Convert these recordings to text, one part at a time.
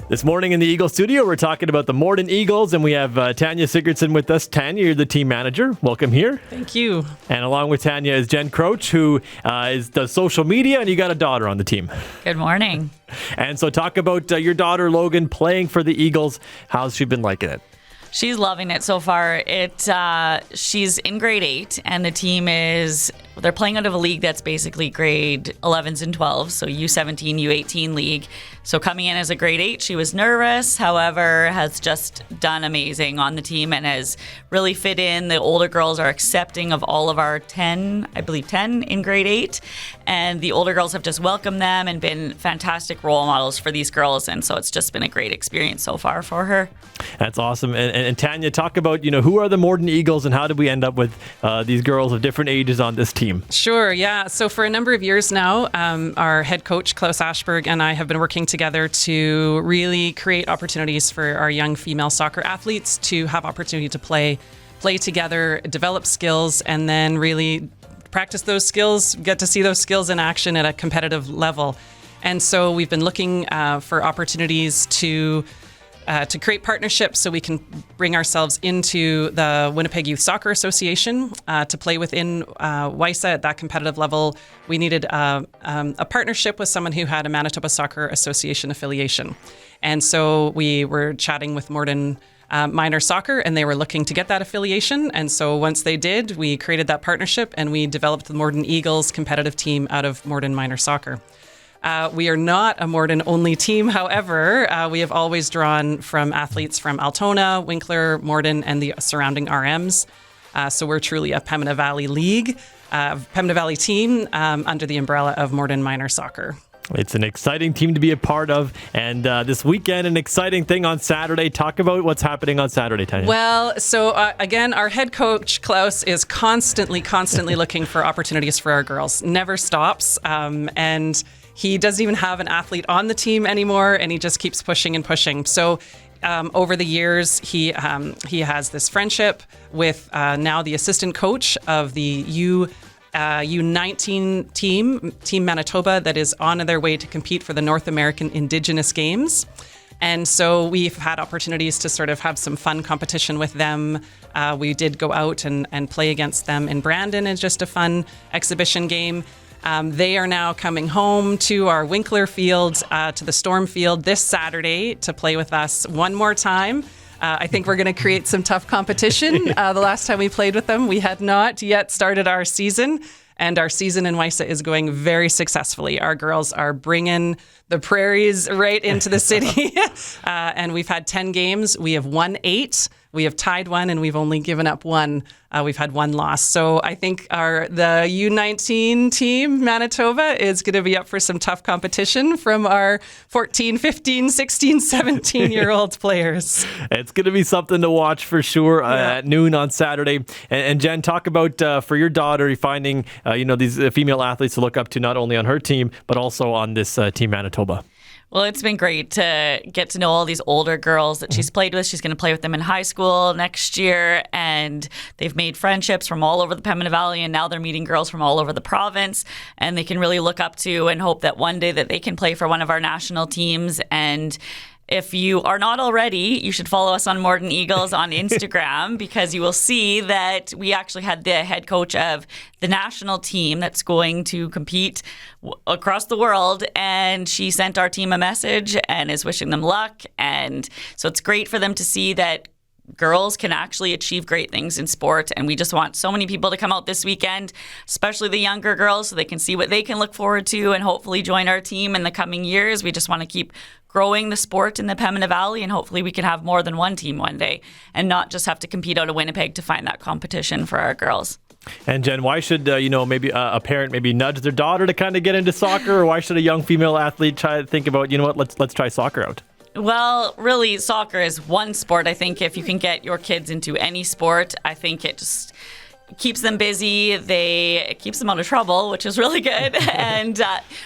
This morning in the Eagle studio, we're talking about the Morden Eagles, and we have Tania Sigurdson with us. Tania, you're the team manager. Welcome here. Thank you. And along with Tania is Jen Kroetsch, who does social media, and you got a daughter on the team. Good morning. And so talk about your daughter, Logan, playing for the Eagles. How's she been liking it? She's loving it so far. She's in grade 8, and the team they're playing out of a league that's basically grade 11s and 12s, so U17, U18 league. So coming in as a grade 8, she was nervous, however, has just done amazing on the team and has really fit in. The older girls are accepting of all of our 10 in grade 8, and the older girls have just welcomed them and been fantastic role models for these girls, and so it's just been a great experience so far for her. That's awesome. And Tania, talk about, who are the Morden Eagles and how did we end up with these girls of different ages on this team? Sure, yeah. So for a number of years now, our head coach, Klaus Ashberg, and I have been working together to really create opportunities for our young female soccer athletes to have opportunity to play together, develop skills, and then really practice those skills, get to see those skills in action at a competitive level. And so we've been looking for opportunities to create partnerships so we can bring ourselves into the Winnipeg Youth Soccer Association to play within WYSA at that competitive level. We needed a partnership with someone who had a Manitoba Soccer Association affiliation. And so we were chatting with Morden Minor Soccer, and they were looking to get that affiliation. And so once they did, we created that partnership and we developed the Morden Eagles competitive team out of Morden Minor Soccer. We are not a Morden-only team, however. We have always drawn from athletes from Altona, Winkler, Morden, and the surrounding RMs. So we're truly a Pembina Valley League, Pembina Valley team under the umbrella of Morden Minor Soccer. It's an exciting team to be a part of. And this weekend, an exciting thing on Saturday. Talk about what's happening on Saturday, Tania. Well, so again, our head coach, Klaus, is constantly looking for opportunities for our girls. Never stops. And he doesn't even have an athlete on the team anymore, and he just keeps pushing and pushing. So over the years, he has this friendship with now the assistant coach of the U19 Team Manitoba, that is on their way to compete for the North American Indigenous Games. And so we've had opportunities to sort of have some fun competition with them. We did go out and play against them in Brandon in just a fun exhibition game. They are now coming home to our Winkler field, to the Storm field this Saturday to play with us one more time. I think we're going to create some tough competition. The last time we played with them, we had not yet started our season, and our season in WYSA is going very successfully. Our girls are bringing the prairies right into the city, and we've had 10 games. We have won 8. We have tied 1, and we've only given up 1. We've had 1 loss. So I think the U19 team, Manitoba, is going to be up for some tough competition from our 14, 15, 16, 17-year-old players. It's going to be something to watch for sure at noon on Saturday. And Jen, talk about for your daughter, finding these female athletes to look up to not only on her team, but also on this Team Manitoba. Well, it's been great to get to know all these older girls that she's played with. She's going to play with them in high school next year, and they've made friendships from all over the Pembina Valley, and now they're meeting girls from all over the province, and they can really look up to and hope that one day that they can play for one of our national teams. And if you are not already, you should follow us on Morden Eagles on Instagram, because you will see that we actually had the head coach of the national team that's going to compete across the world, and she sent our team a message and is wishing them luck. And so it's great for them to see that girls can actually achieve great things in sport, and we just want so many people to come out this weekend, especially the younger girls, so they can see what they can look forward to and hopefully join our team in the coming years. We just want to keep growing the sport in the Pembina Valley, and hopefully we can have more than one team one day and not just have to compete out of Winnipeg to find that competition for our girls. And Jen, why should maybe a parent maybe nudge their daughter to kind of get into soccer, or why should a young female athlete try to think about, let's try soccer out? Well, really, soccer is one sport. I think if you can get your kids into any sport, I think it just keeps them busy. It keeps them out of trouble, which is really good. And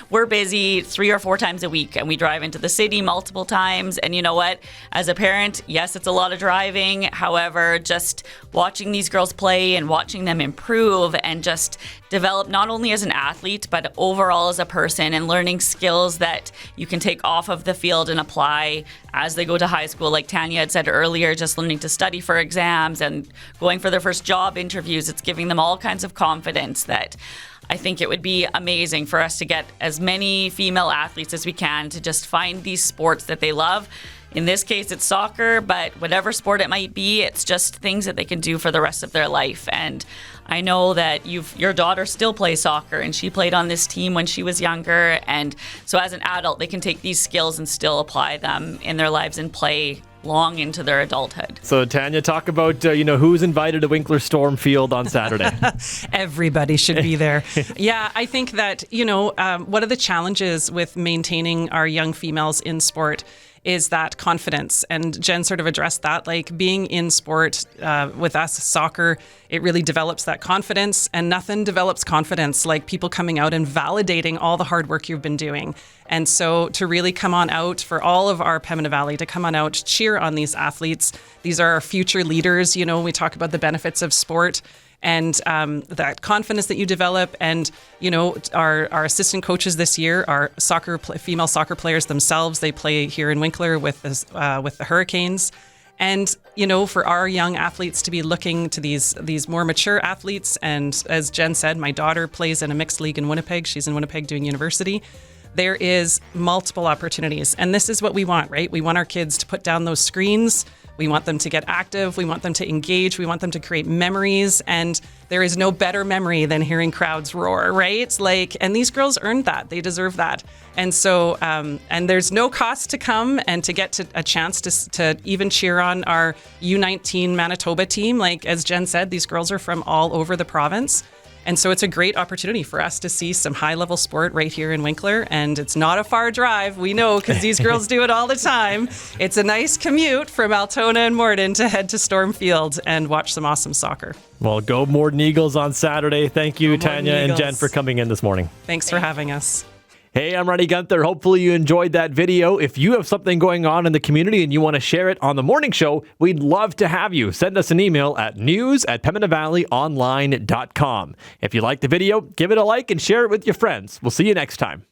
we're busy 3 or 4 times a week, and we drive into the city multiple times. And you know what? As a parent, yes, it's a lot of driving. However, just watching these girls play and watching them improve and just develop not only as an athlete, but overall as a person, and learning skills that you can take off of the field and apply as they go to high school. Like Tania had said earlier, just learning to study for exams and going for their first job interviews. It's giving them all kinds of confidence that I think it would be amazing for us to get as many female athletes as we can to just find these sports that they love. In this case, it's soccer, but whatever sport it might be, it's just things that they can do for the rest of their life. And I know that your daughter still plays soccer, and she played on this team when she was younger. And so as an adult, they can take these skills and still apply them in their lives and play long into their adulthood. So Tanya, talk about who's invited to Winkler Storm Field on Saturday. Everybody should be there. Yeah, I think that one of the challenges with maintaining our young females in sport is that confidence. And Jen sort of addressed that, like being in sport with us, soccer, it really develops that confidence, and nothing develops confidence like people coming out and validating all the hard work you've been doing. And so to really come on out, for all of our Pembina Valley to come on out, cheer on these athletes. These are our future leaders. We talk about the benefits of sport and that confidence that you develop. And, our assistant coaches this year are female soccer players themselves. They play here in Winkler with the Hurricanes. And, for our young athletes to be looking to these more mature athletes. And as Jen said, my daughter plays in a mixed league in Winnipeg. She's in Winnipeg doing university. There is multiple opportunities. And this is what we want, right? We want our kids to put down those screens. We want them to get active. We want them to engage. We want them to create memories. And there is no better memory than hearing crowds roar, right? And these girls earned that. They deserve that. And so, and there's no cost to come and to get a chance to even cheer on our U19 Manitoba team. Like, as Jen said, these girls are from all over the province. And so it's a great opportunity for us to see some high-level sport right here in Winkler. And it's not a far drive, we know, because these girls do it all the time. It's a nice commute from Altona and Morden to head to Storm Field and watch some awesome soccer. Well, go Morden Eagles on Saturday. Thank you, Tanya and Jen, for coming in this morning. Thanks for having us. Hey, I'm Ronnie Gunther. Hopefully you enjoyed that video. If you have something going on in the community and you want to share it on the morning show, we'd love to have you. Send us an email at news@PembinaValleyOnline.com. If you like the video, give it a like and share it with your friends. We'll see you next time.